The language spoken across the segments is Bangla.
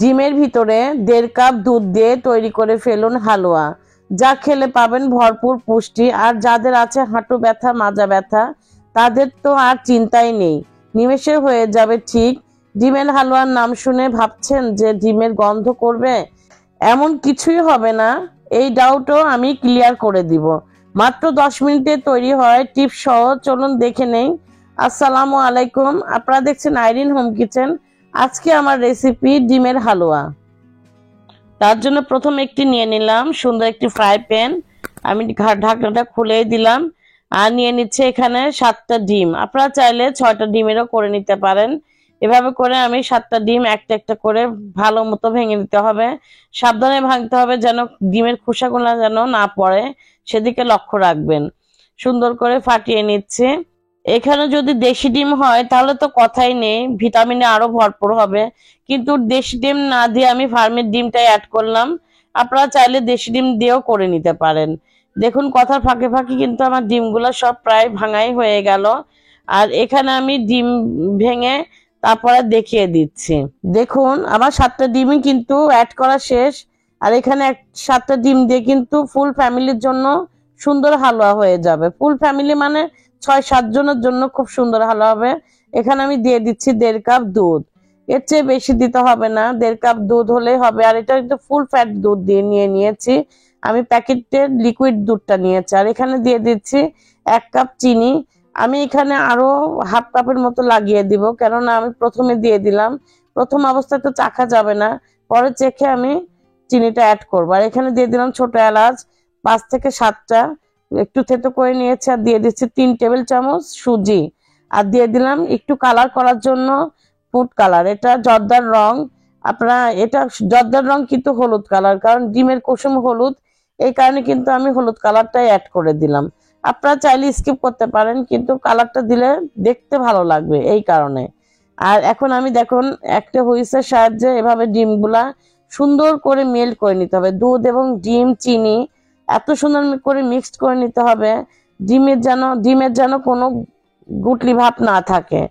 ডিমের ভিতরে 1.5 কাপ দুধ দিয়ে তৈরি করে ফেলুন হালুয়া, যা খেলে পাবেন ভরপুর পুষ্টি। আর যাদের আছে হাঁটু ব্যথা, মাজা ব্যথা, তাদের তো আর চিন্তাই নেই, নিমেষে হয়ে যাবে ঠিক। ডিমের হালুয়ার নাম শুনে ভাবছেন যে ডিমের গন্ধ করবে? এমন কিছুই হবে না, এই ডাউটও আমি ক্লিয়ার করে দিব। মাত্র 10 মিনিটে তৈরি হয় টিপস সহ, চলুন দেখে নেই। আসসালামু আলাইকুম, আপনারা দেখছেন আইরিন হোম কিচেন। আজকে আমার রেসিপি ডিমের হালুয়া। তার জন্য প্রথমে একটি নিয়ে নিলাম সুন্দর একটি ফ্রাই প্যান। আমি ঢাকনাটা খুলে দিলাম আর নিয়ে নিচ্ছে এখানে 7টা ডিম। আপনারা চাইলে 6টা ডিমেরও করে নিতে পারেন। এভাবে করে আমি 7টা ডিম একটা একটা করে ভালো মতো ভেঙে নিতে হবে। সাবধানে ভাঙতে হবে যেন ডিমের খোসাগুলো যেন না পড়ে, সেদিকে লক্ষ্য রাখবেন। সুন্দর করে ফাটিয়ে নিচ্ছে। এখানে যদি দেশি ডিম হয় তাহলে তো কথাই নেই, ভিটামিনে আরো ভরপুর হবে। কিন্তু দেশি ডিম না দিয়ে আমি ফার্মের ডিমটাই অ্যাড করলাম। আপনারা চাইলে দেশি ডিম দিয়েও করে নিতে পারেন। দেখুন কথার ফাঁকে ফাঁকে কিন্তু আমার ডিমগুলো সব প্রায় ভাঙাই হয়ে গেল। আর এখানে আমি ডিম ভেঙে তারপরে দেখিয়ে দিচ্ছি। দেখুন আমার 7টা ডিমই কিন্তু অ্যাড করা শেষ। আর এখানে 7টা ডিম দিয়ে কিন্তু ফুল ফ্যামিলির জন্য সুন্দর হালুয়া হয়ে যাবে। ফুল ফ্যামিলি মানে 6-7 জনের জন্য খুব সুন্দর হালুয়া হবে। এখানে আমি দিয়ে দিচ্ছি 1.5 কাপ দুধ। এর চেয়ে বেশি দিতে হবে না, 1.5 কাপ দুধ হলেই হবে। আর এটা একটু ফুল ফ্যাট দুধ দিয়ে নিয়েছি, আমি প্যাকেটের লিকুইড দুধটা নিয়েছি। আর এখানে দিয়ে দিচ্ছি 1 কাপ চিনি। আমি এখানে আরো হাফ কাপের মতো লাগিয়ে দিব, কেননা আমি প্রথমে দিয়ে দিলাম, প্রথম অবস্থায় তো চাখা যাবে না, পরে চেখে আমি চিনিটা অ্যাড করবো। আর এখানে দিয়ে দিলাম ছোট এলাচ 5 থেকে 7টা, একটু থেতো করে নিয়েছি। আর দিয়ে দিচ্ছি 3 টেবিল চামচ সুজি। আর দিয়ে দিলাম একটু কালার করার জন্য ফুড কালার, এটা জর্দার রং। আপনারা এটা জর্দার রং কিন্তু হলুদ কালার, কারণ ডিমের কুসুম হলুদ, এই কারণে কিন্তু আমি হলুদ কালারটাই অ্যাড করে দিলাম। আপনারা চাইলে স্কিপ করতে পারেন, কিন্তু কালারটা দিলে দেখতে ভালো লাগবে এই কারণে। আর এখন আমি দেখুন একটা হুইসের সাহায্যে এভাবে ডিমগুলা সুন্দর করে মেল্ট করে নিতে হবে। দুধ এবং ডিম চিনি এত সুন্দর করে মিক্সড করে নিতে হবে, ডিমের যেন কোনো গুটলি ভাব না থাকে।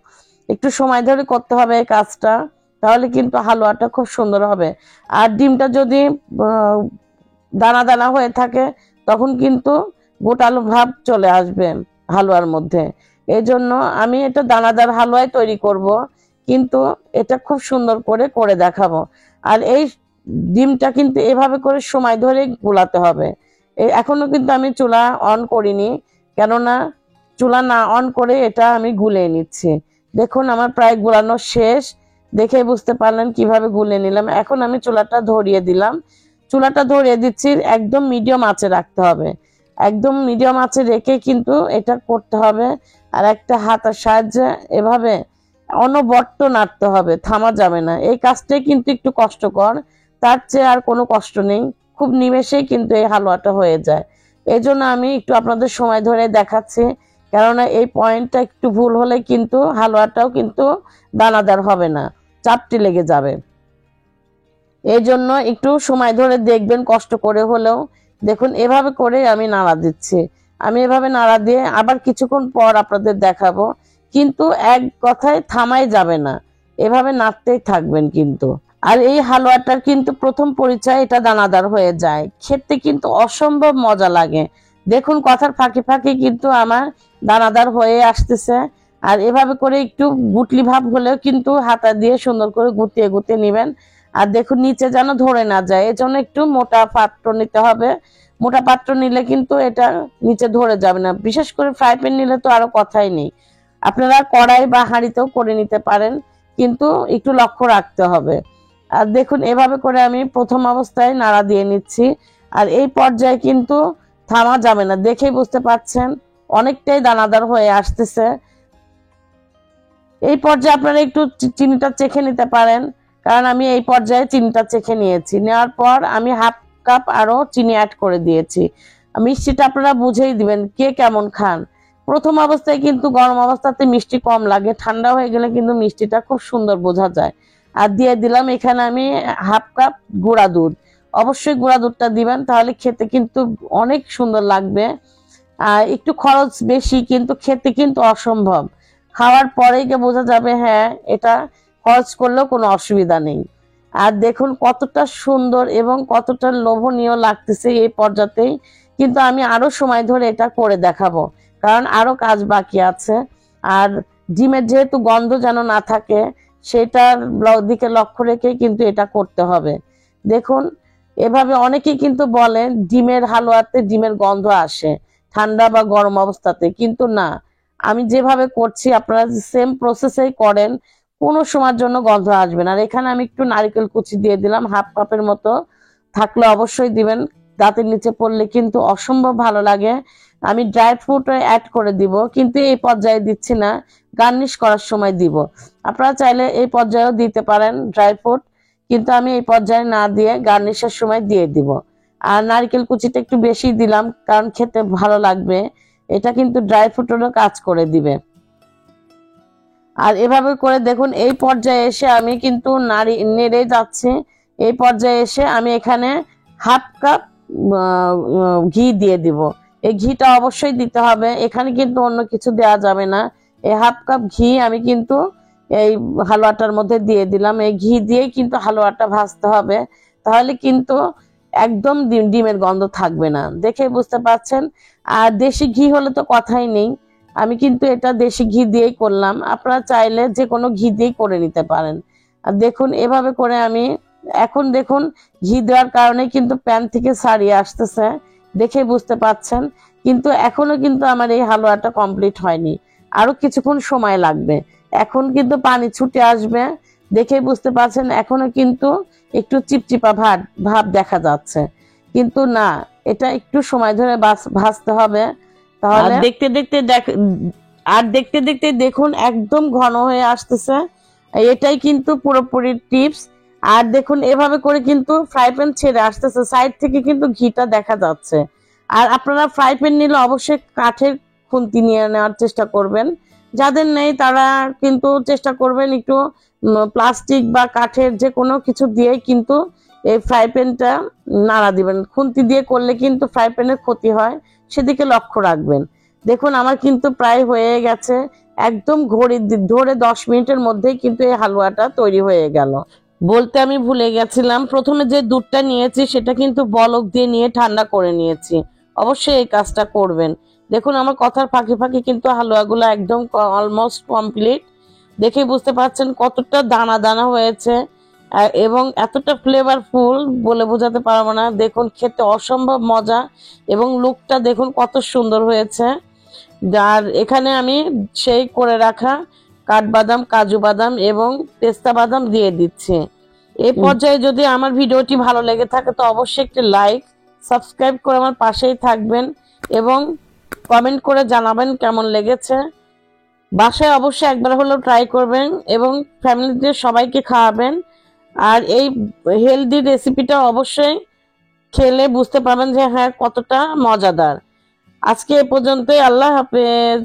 একটু সময় ধরে করতে হবে এই কাজটা, তাহলে কিন্তু হালুয়াটা খুব সুন্দর হবে। আর ডিমটা যদি দানা দানা হয়ে থাকে তখন কিন্তু গোটালো ভাব চলে আসবে হালুয়ার মধ্যে। এই জন্য আমি এটা দানাদার হালুয়াই তৈরি করব, কিন্তু এটা খুব সুন্দর করে করে দেখাবো। আর এই ডিমটা কিন্তু এভাবে করে সময় ধরে গোলাতে হবে। এখনো কিন্তু আমি চুলা অন করিনি, কেননা চুলা না অন করে এটা আমি গুলে নিচ্ছি। দেখুন আমার প্রায় গোলানো শেষ, দেখে বুঝতে পারলেন কিভাবে গুলে নিলাম। এখন আমি চুলাটা ধরিয়ে দিলাম। চুলাটা ধরিয়ে দিচ্ছি, একদম মিডিয়াম আঁচে রাখতে হবে, একদম মিডিয়াম আঁচে রেখে কিন্তু এটা করতে হবে। আর একটা হাতের সাহায্যে এভাবে অনবরত নাড়তে হবে, থামা যাবে না। এই কাজটাই কিন্তু একটু কষ্টকর, তার চেয়ে আর কোনো কষ্ট নেই, খুব নিমেষেই কিন্তু এই হালুয়াটা হয়ে যায়। এই জন্য আমি একটু আপনাদের সময় ধরে দেখাচ্ছি, কেননা এই পয়েন্টটা একটু ভুল হলে কিন্তু হালুয়াটাও কিন্তু দানাদার হবে না, চাপটি লেগে যাবে। এই জন্য একটু সময় ধরে দেখবেন, কষ্ট করে হলেও। দেখুন এভাবে করে আমি নাড়া দিচ্ছি। আমি এভাবে নাড়া দিয়ে আবার কিছুক্ষণ পর আপনাদের দেখাবো, কিন্তু এক কথায় থামাই যাবে না, এভাবে নাড়তেই থাকবেন কিন্তু। আর এই হালুয়াটার কিন্তু প্রথম পরিচয় এটা দানাদার হয়ে যায়, খেতে কিন্তু অসম্ভব মজা লাগে। দেখুন কথার ফাঁকে ফাঁকে কিন্তু আমার দানাদার হয়ে আসতেছে। আর এভাবে করে একটু গুটলি ভাব হলেও কিন্তু হাতা দিয়ে সুন্দর করে গুটিয়ে গুটিয়ে নেবেন। আর দেখুন নিচে যেন ধরে না যায়, এজন্য একটু মোটা পাত্র নিতে হবে। মোটা পাত্র নিলে কিন্তু এটা নিচে ধরে যাবে না। বিশেষ করে ফ্রাই প্যান নিলে তো আরো কথাই নেই। আপনারা কড়াই বা হাঁড়িতেও করে নিতে পারেন, কিন্তু একটু লক্ষ্য রাখতে হবে। আর দেখুন এভাবে করে আমি প্রথম অবস্থায় নাড়া দিয়ে নিচ্ছি। আর এই পর্যায়ে কিন্তু থামা যাবে না, দেখেই বুঝতে পাচ্ছেন অনেকটাই দানাদার হয়ে আসতেছে। এই পর্যায়ে আপনারা একটু চিনিটা চেখে নিতে পারেন, কারণ আমি এই পর্যায়ে চিনিটা চেখে নিয়েছি। নেওয়ার পর আমি হাফ কাপ আরো চিনি অ্যাড করে দিয়েছি। মিষ্টিটা আপনারা বুঝেই দিবেন কে কেমন খান। প্রথম অবস্থায় কিন্তু গরম অবস্থাতে মিষ্টি কম লাগে, ঠান্ডা হয়ে গেলে কিন্তু মিষ্টিটা খুব সুন্দর বোঝা যায়। আর দিয়ে দিলাম এখানে আমি হাফ কাপ গুঁড়া দুধ। অবশ্যই গুঁড়া দুধটা দিবেন, তাহলে খেতে কিন্তু অনেক সুন্দর লাগবে। আর একটু খরচ বেশি, কিন্তু খেতে কিন্তু অসম্ভব। খাওয়ার পরেই বোঝা যাবে হ্যাঁ এটা খরচ করলেও কোনো অসুবিধা নেই। আর দেখুন কতটা সুন্দর এবং কতটা লোভনীয় লাগতেছে এই পর্যাতেই। কিন্তু আমি আরো সময় ধরে এটা করে দেখাবো, কারণ আরো কাজ বাকি আছে। আর ডিমের যেহেতু গন্ধ যেন না থাকে, সেটার দিকে লক্ষ্য রেখে কিন্তু এটা করতে হবে। দেখুন এভাবে অনেকেই কিন্তু বলেন ডিমের হালুয়াতে ডিমের গন্ধ আসে ঠান্ডা বা গরম অবস্থাতে, কিন্তু না, আমি যেভাবে করছি আপনারা সেম প্রসেসেই করেন, কোনো সময়ের জন্য গন্ধ আসবে না। আর এখানে আমি একটু নারকেল কুচি দিয়ে দিলাম, হাফ কাপের মতো, থাকলে অবশ্যই দিবেন, দাঁতের নিচে পড়লে কিন্তু অসম্ভব ভালো লাগে। আমি ড্রাই ফ্রুট অ্যাড করে দিব, কিন্তু এই পর্যায়ে দিচ্ছি না, গার্নিশ করার সময় দিব। আপনারা চাইলে এই পর্যায়েও দিতে পারেন ড্রাই ফ্রুট, কিন্তু আমি এই পর্যায়ে না দিয়ে গার্নিশের সময় দিয়ে দিব। আর নারকেল কুচিটা একটু বেশি দিলাম, কারণ খেতে ভালো লাগবে, এটা কিন্তু ড্রাই ফ্রুটেরও কাজ করে দিবে। আর এভাবে করে দেখুন এই পর্যায়ে এসে আমি কিন্তু নেড়ে যাচ্ছি। এই পর্যায়ে এসে আমি এখানে হাফ কাপ ঘি দিয়ে দিব। এই ঘিটা অবশ্যই দিতে হবে, এখানে কিন্তু অন্য কিছু দেওয়া যাবে না। এই হাফ কাপ ঘি আমি কিন্তু এই হালুয়াটার মধ্যে দিয়ে দিলাম। এই ঘি দিয়েই কিন্তু হালুয়াটা ভাজতে হবে, তাহলে কিন্তু একদম ডিমের গন্ধ থাকবে না, দেখে বুঝতে পারছেন। আর দেশি ঘি হলে তো কথাই নেই, আমি কিন্তু এটা দেশি ঘি দিয়েই করলাম, আপনারা চাইলে যে কোনো ঘি দিয়েই করে নিতে পারেন। আর দেখুন এভাবে করে আমি এখন দেখুন ঘি দেওয়ার কারণে কিন্তু প্যান থেকে ছাড়িয়ে আসতেছে, দেখে বুঝতে পাচ্ছেন। কিন্তু এখনো কিন্তু আমার এই হালুয়াটা কমপ্লিট হয়নি, আরো কিছুক্ষণ সময় লাগবে। এখন কিন্তু পানি ছুটে আসবে, দেখে বুঝতে পাচ্ছেন এখনো কিন্তু একটু চিপচিপা ভাব দেখা যাচ্ছে, কিন্তু না, এটা একটু সময় ধরে ভাজতে হবে। তাহলে দেখতে দেখতে দেখুন একদম ঘন হয়ে আসতেছে, এটাই কিন্তু পুরোপুরি টিপস। আর দেখুন এভাবে করে কিন্তু ফ্রাই প্যান ছেড়ে আসতেছে, সাইড থেকে কিন্তু ঘিটা দেখা যাচ্ছে। আর আপনারা ফ্রাই প্যান নিলে অবশ্যই কাঠের খুন্তি নিয়ে নেওয়ার চেষ্টা করবেন, যাদের নেই তারা কিন্তু চেষ্টা করবেন একটু প্লাস্টিক বা কাঠের যে কোনো কিছু দিয়ে কিন্তু এই ফ্রাই প্যানটা নাড়া দিবেন। খুন্তি দিয়ে করলে কিন্তু ফ্রাই প্যানের ক্ষতি হয়, সেদিকে লক্ষ্য রাখবেন। দেখুন আমার কিন্তু প্রায় হয়ে গেছে, একদম ঘড়ি ধরে 10 মিনিটের মধ্যেই কিন্তু এই হালুয়াটা তৈরি হয়ে গেল। বলতে আমি ভুলে গেছিলাম, প্রথমে যে দুধটা নিয়েছি সেটা কিন্তু বলক দিয়ে নিয়ে ঠান্ডা করে নিয়েছি, অবশ্যই এই কাজটা করবেন। দেখুন আমার কথার ফাঁকে ফাঁকে কিন্তু হালুয়াগুলো একদম অলমোস্ট কমপ্লিট, দেখে বুঝতে পারছেন কতটা দানা দানা হয়েছে এবং এতটা ফ্লেভারফুল বলে বোঝাতে পারবো না। দেখুন খেতে অসম্ভব মজা এবং লুকটা দেখুন কত সুন্দর হয়েছে। আর এখানে আমি সেই করে রাখা কাঠবাদাম, কাজু বাদাম এবং পেস্তা বাদাম দিয়ে দিচ্ছি। এই পর্যায়ে যদি আমার ভিডিওটি ভালো লেগে থাকে তো অবশ্যই একটি লাইক, সাবস্ক্রাইব করে আমার পাশেই থাকবেন এবং কমেন্ট করে জানাবেন কেমন লেগেছে। বাসায় অবশ্যই একবার হলেও ট্রাই করবেন এবং ফ্যামিলিতে সবাইকে খাওয়াবেন। আর এই হেলদি রেসিপিটা অবশ্যই খেলে বুঝতে পারবেন যে হ্যাঁ কতটা মজাদার। আজকে এ পর্যন্তই, আল্লাহ হাফেজ।